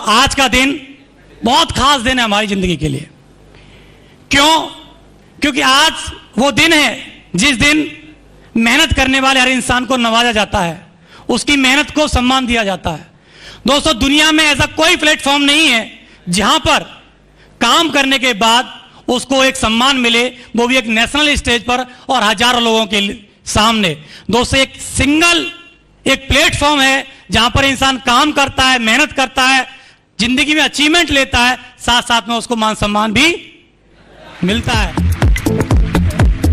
आज का दिन बहुत खास दिन है हमारी जिंदगी के लिए। क्यों? क्योंकि आज वो दिन है जिस दिन मेहनत करने वाले हर इंसान को नवाजा जाता है, उसकी मेहनत को सम्मान दिया जाता है। दोस्तों, दुनिया में ऐसा कोई प्लेटफॉर्म नहीं है जहां पर काम करने के बाद उसको एक सम्मान मिले, वो भी एक नेशनल स्टेज पर और हजारों लोगों के सामने। दोस्तों, एक सिंगल एक प्लेटफॉर्म है जहां पर इंसान काम करता है, मेहनत करता है, जिंदगी में अचीवमेंट लेता है, साथ साथ में उसको मान सम्मान भी मिलता है।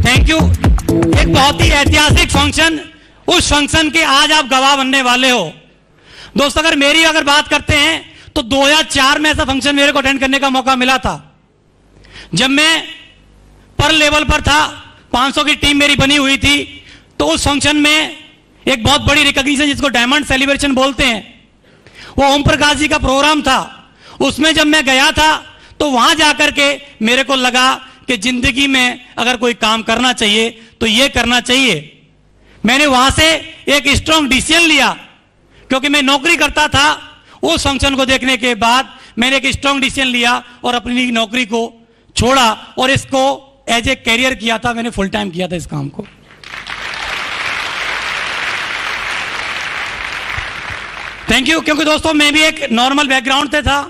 Thank you. एक बहुत ही ऐतिहासिक फंक्शन, उस फंक्शन के आज आप गवाह बनने वाले हो। दोस्तों, अगर बात करते हैं तो 2004 में ऐसा फंक्शन मेरे को अटेंड करने का मौका मिला था, जब मैं पर लेवल पर था, 500 की टीम मेरी बनी हुई थी। तो उस फंक्शन में एक बहुत बड़ी रिकॉग्निशन, जिसको डायमंड सेलिब्रेशन बोलते हैं, वो ओम प्रकाश जी का प्रोग्राम था। उसमें जब मैं गया था तो वहां जाकर के मेरे को लगा कि जिंदगी में अगर कोई काम करना चाहिए तो ये करना चाहिए। मैंने वहां से एक स्ट्रांग डिसीजन लिया, क्योंकि मैं नौकरी करता था। उस फंक्शन को देखने के बाद मैंने एक स्ट्रांग डिसीजन लिया और अपनी नौकरी को छोड़ा और इसको एज ए कैरियर किया था। मैंने फुल टाइम किया था इस काम को। Thank you. क्योंकि दोस्तों, मैं भी एक नॉर्मल बैकग्राउंड से था,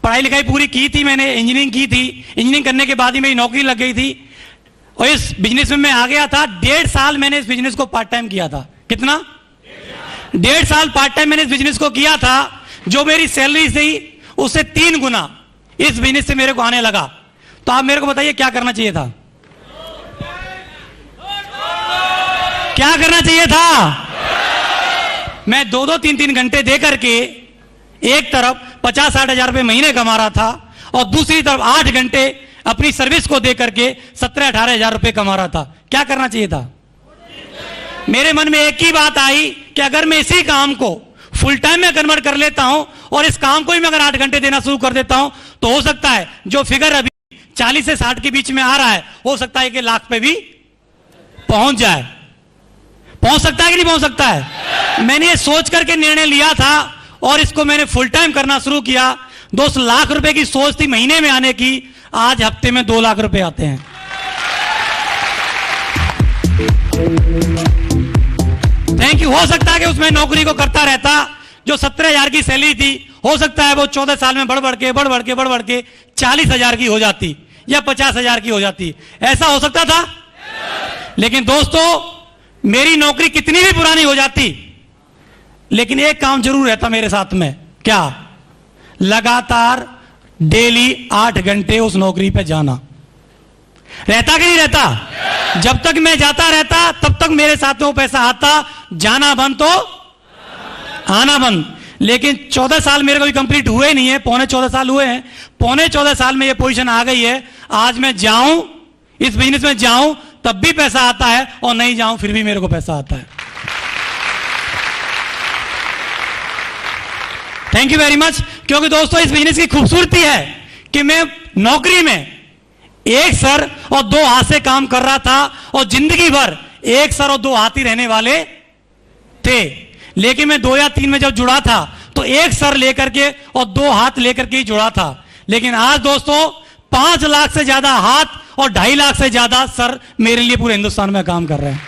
पढ़ाई लिखाई पूरी की थी, मैंने इंजीनियरिंग की थी। इंजीनियरिंग करने के बाद ही मेरी नौकरी लग गई थी और इस बिजनेस में मैं आ गया था। 1.5 साल मैंने इस बिजनेस को पार्ट टाइम किया था। कितना? 1.5 साल पार्ट टाइम मैंने इस बिजनेस को किया था। जो मेरी सैलरी थी उससे 3 गुना इस बिजनेस से मेरे को आने लगा। तो आप मेरे को बताइए क्या करना चाहिए था? क्या करना चाहिए था? मैं 2-2, 3-3 घंटे दे करके एक तरफ 50-60 हजार रुपए महीने कमा रहा था और दूसरी तरफ 8 घंटे अपनी सर्विस को दे करके 17-18 हजार रुपए कमा रहा था। क्या करना चाहिए था? मेरे मन में एक ही बात आई कि अगर मैं इसी काम को फुल टाइम में कन्वर्ट कर लेता हूं और इस काम को ही मैं अगर 8 घंटे देना शुरू कर देता हूं तो हो सकता है जो फिगर अभी 40 से 60 के बीच में आ रहा है, हो सकता है कि लाख पे भी पहुंच जाए। पहुंच सकता है कि नहीं पहुंच सकता है? मैंने ये सोच करके निर्णय लिया था और इसको मैंने फुल टाइम करना शुरू किया। 2 लाख रुपए की सोच थी महीने में आने की, आज हफ्ते में 2 लाख रुपए आते हैं। Thank you. हो सकता है कि उसमें नौकरी को करता रहता, जो 17,000 की सैलरी थी, हो सकता है वो 14 साल में बढ़ बढ़ के 40,000 की हो जाती या 50,000 की हो जाती। ऐसा हो सकता था। लेकिन दोस्तों, मेरी नौकरी कितनी भी पुरानी हो जाती, लेकिन एक काम जरूर रहता मेरे साथ में। क्या? लगातार डेली 8 घंटे उस नौकरी पे जाना। रहता कि नहीं रहता? जब तक मैं जाता रहता तब तक मेरे साथ में वो पैसा आता, जाना बंद तो आना बंद। लेकिन 14 साल मेरे को भी कंप्लीट हुए नहीं है, 14.25 साल हुए हैं। 14.25 साल में ये पोजीशन आ गई है। आज मैं जाऊं, इस बिजनेस में जाऊं तब भी पैसा आता है और नहीं जाऊं फिर भी मेरे को पैसा आता है। Thank you very much. क्योंकि दोस्तों, इस बिजनेस की खूबसूरती है कि मैं नौकरी में एक सर और 2 हाथ से काम कर रहा था और जिंदगी भर एक सर और 2 हाथ ही रहने वाले थे। लेकिन मैं 2 या 3 में जब जुड़ा था तो एक सर लेकर के और 2 हाथ लेकर के ही जुड़ा था। लेकिन आज दोस्तों 5 लाख से ज्यादा हाथ और 2.5 लाख से ज्यादा सर मेरे लिए पूरे हिंदुस्तान में काम कर रहे हैं।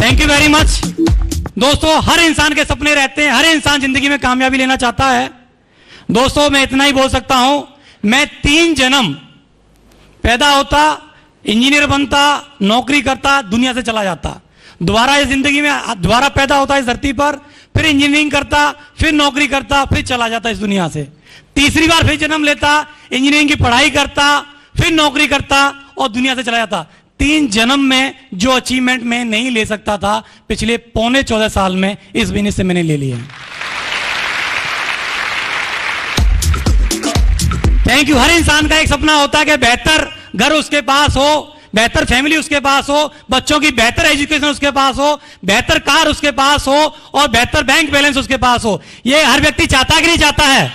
Thank you very much. दोस्तों, हर इंसान के सपने रहते हैं, हर इंसान जिंदगी में कामयाबी लेना चाहता है। दोस्तों, मैं इतना ही बोल सकता हूं, मैं 3 जन्म पैदा होता, इंजीनियर बनता, नौकरी करता, दुनिया से चला जाता, दोबारा इस जिंदगी में दोबारा पैदा होता इस धरती पर, फिर इंजीनियरिंग करता, फिर नौकरी करता, फिर चला जाता इस दुनिया से। तीसरी बार फिर जन्म लेता, इंजीनियरिंग की पढ़ाई करता, फिर नौकरी करता और दुनिया से चला जाता। 3 जन्म में जो अचीवमेंट मैं नहीं ले सकता था, पिछले 14.25 साल में इस बिजनेस से मैंने ले लिया। Thank you. हर इंसान का एक सपना होता है कि बेहतर घर उसके पास हो, बेहतर फैमिली उसके पास हो, बच्चों की बेहतर एजुकेशन उसके पास हो, बेहतर कार उसके पास हो और बेहतर बैंक बैलेंस उसके पास हो। ये हर व्यक्ति चाहता है कि नहीं चाहता है?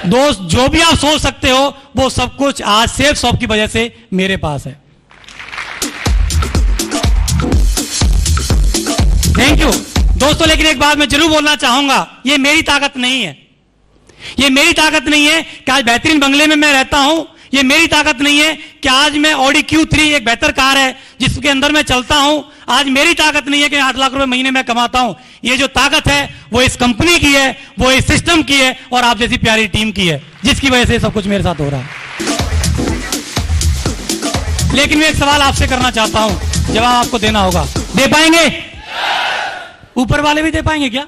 दोस्त, जो भी आप सोच सकते हो वो सब कुछ आज सेफ शॉप की वजह से मेरे पास है। थैंक यू दोस्तों। लेकिन एक बात मैं जरूर बोलना चाहूंगा, ये मेरी ताकत नहीं है, ये मेरी ताकत नहीं है कि आज बेहतरीन बंगले में मैं रहता हूं। ये मेरी ताकत नहीं है कि आज मैं ऑडी Q3 एक बेहतर कार है जिसके अंदर मैं चलता हूं। आज मेरी ताकत नहीं है कि 8 लाख रुपए महीने में कमाता हूं। ये जो ताकत है वो इस कंपनी की है, वो इस सिस्टम की है और आप जैसी प्यारी टीम की है, जिसकी वजह से सब कुछ मेरे साथ हो रहा है। लेकिन मैं एक सवाल आपसे करना चाहता हूं, जवाब आपको देना होगा। दे पाएंगे? ऊपर वाले भी दे पाएंगे क्या?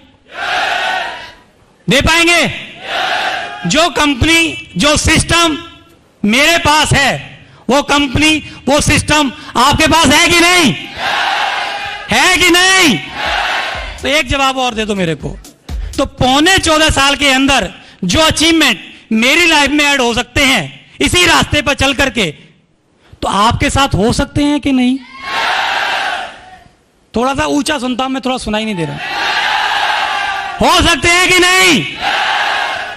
दे पाएंगे? जो कंपनी, जो सिस्टम मेरे पास है, वो कंपनी, वो सिस्टम आपके पास है कि नहीं? है कि नहीं? तो एक जवाब और दे दो मेरे को। तो 14.25 साल के अंदर जो अचीवमेंट मेरी लाइफ में ऐड हो सकते हैं इसी रास्ते पर चल करके, तो आपके साथ हो सकते हैं कि नहीं? थोड़ा सा ऊंचा सुनता हूं मैं, थोड़ा सुनाई नहीं दे रहा। हो सकते हैं कि नहीं?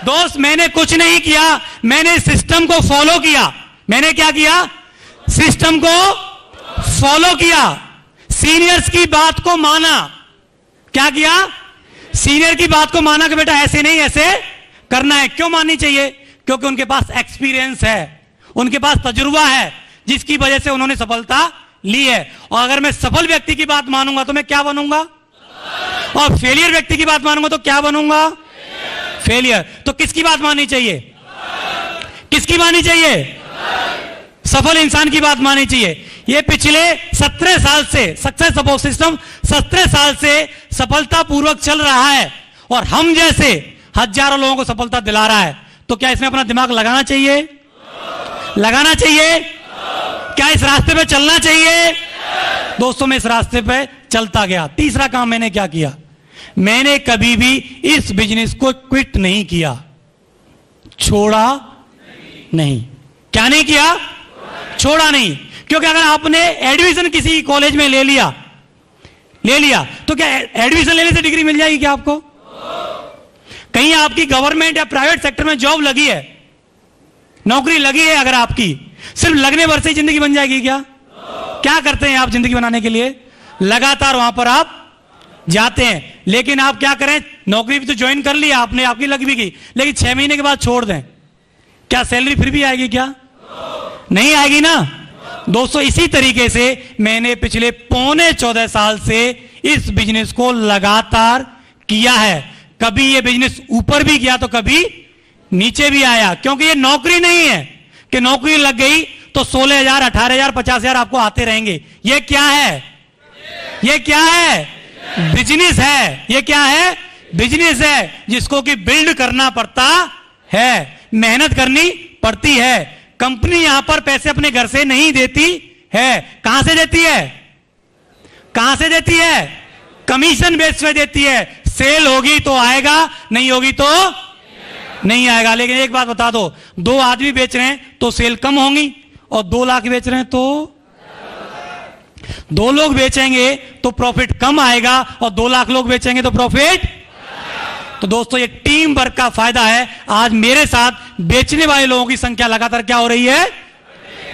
दोस्त, मैंने कुछ नहीं किया, मैंने सिस्टम को फॉलो किया। मैंने क्या किया? सिस्टम को फॉलो किया, सीनियर्स की बात को माना। क्या किया? सीनियर की बात को माना कि बेटा ऐसे नहीं, ऐसे करना है। क्यों माननी चाहिए? क्योंकि उनके पास एक्सपीरियंस है, उनके पास तजुर्बा है, जिसकी वजह से उन्होंने सफलता ली है। और अगर मैं सफल व्यक्ति की बात मानूंगा तो मैं क्या बनूंगा? और फेलियर व्यक्ति की बात मानूंगा तो क्या बनूंगा? फेलियर। तो किसकी बात माननी चाहिए? किसकी माननी चाहिए? सफल इंसान की बात माननी चाहिए। ये पिछले 17 साल से सक्सेस सपोर्ट सिस्टम 17 साल से सफलता पूर्वक चल रहा है और हम जैसे हजारों लोगों को सफलता दिला रहा है। तो क्या इसमें अपना दिमाग लगाना चाहिए? लगाना चाहिए? क्या इस रास्ते पे चलना चाहिए? दोस्तों, मैं इस रास्ते पे चलता गया। तीसरा काम मैंने क्या किया? मैंने कभी भी इस बिजनेस को क्विट नहीं किया, छोड़ा नहीं। क्या नहीं किया? छोड़ा नहीं। क्योंकि अगर आपने एडमिशन किसी कॉलेज में ले लिया तो क्या एडमिशन लेने से डिग्री मिल जाएगी क्या आपको? कहीं आपकी गवर्नमेंट या प्राइवेट सेक्टर में जॉब लगी है, नौकरी लगी है, अगर आपकी सिर्फ लगने भर से जिंदगी बन जाएगी क्या? क्या करते हैं आप जिंदगी बनाने के लिए? लगातार वहां पर आप जाते हैं। लेकिन आप क्या करें? नौकरी भी तो ज्वाइन कर लिया आपने, आपकी लग भी गई, लेकिन 6 महीने के बाद छोड़ दें, क्या सैलरी फिर भी आएगी क्या? नहीं आएगी ना। दोस्तों, इसी तरीके से मैंने पिछले 14.25 साल से इस बिजनेस को लगातार किया है। कभी ये बिजनेस ऊपर भी गया तो कभी नीचे भी आया, क्योंकि ये नौकरी नहीं है कि नौकरी लग गई तो 16,000, 18,000, 50,000 आपको आते रहेंगे। ये क्या है? ये क्या है? बिजनेस है। ये क्या है? बिजनेस है, जिसको कि बिल्ड करना पड़ता है, मेहनत करनी पड़ती है। कंपनी यहां पर पैसे अपने घर से नहीं देती है। कहां से देती है? कहां से देती है? कमीशन बेस पे देती है। सेल होगी तो आएगा, नहीं होगी तो नहीं आएगा। लेकिन एक बात बता दो, 2 आदमी बेच रहे हैं तो सेल कम होंगी, और 2 लाख बेच रहे हैं तो 2 लोग बेचेंगे तो प्रॉफिट कम आएगा, और 2 लाख लोग बेचेंगे तो प्रॉफिट। तो दोस्तों, ये टीम वर्क का फायदा है। आज मेरे साथ बेचने वाले लोगों की संख्या लगातार क्या हो रही है?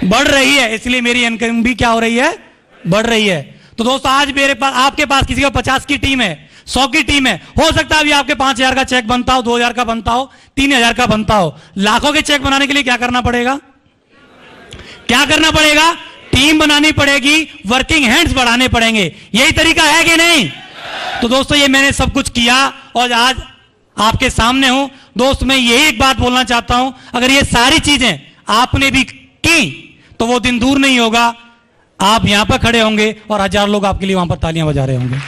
बढ़ रही है। इसलिए मेरी इनकम भी क्या हो रही है? बढ़ रही है। तो दोस्तों, आज मेरे पास, आपके पास किसी का 50 की टीम है, 100 की टीम है, हो सकता है अभी आपके 5,000 का चेक बनता हो, 2,000 का बनता हो, 3,000 का बनता हो। लाखों के चेक बनाने के लिए क्या करना पड़ेगा? क्या करना पड़ेगा? टीम बनानी पड़ेगी, वर्किंग हैंड्स बढ़ाने पड़ेंगे। यही तरीका है कि नहीं? तो दोस्तों, ये मैंने सब कुछ किया और आज आपके सामने हूं। दोस्त, मैं यही एक बात बोलना चाहता हूं, अगर ये सारी चीजें आपने भी की तो वो दिन दूर नहीं होगा, आप यहां पर खड़े होंगे और 1000 लोग आपके लिए वहां पर तालियां बजा रहे होंगे।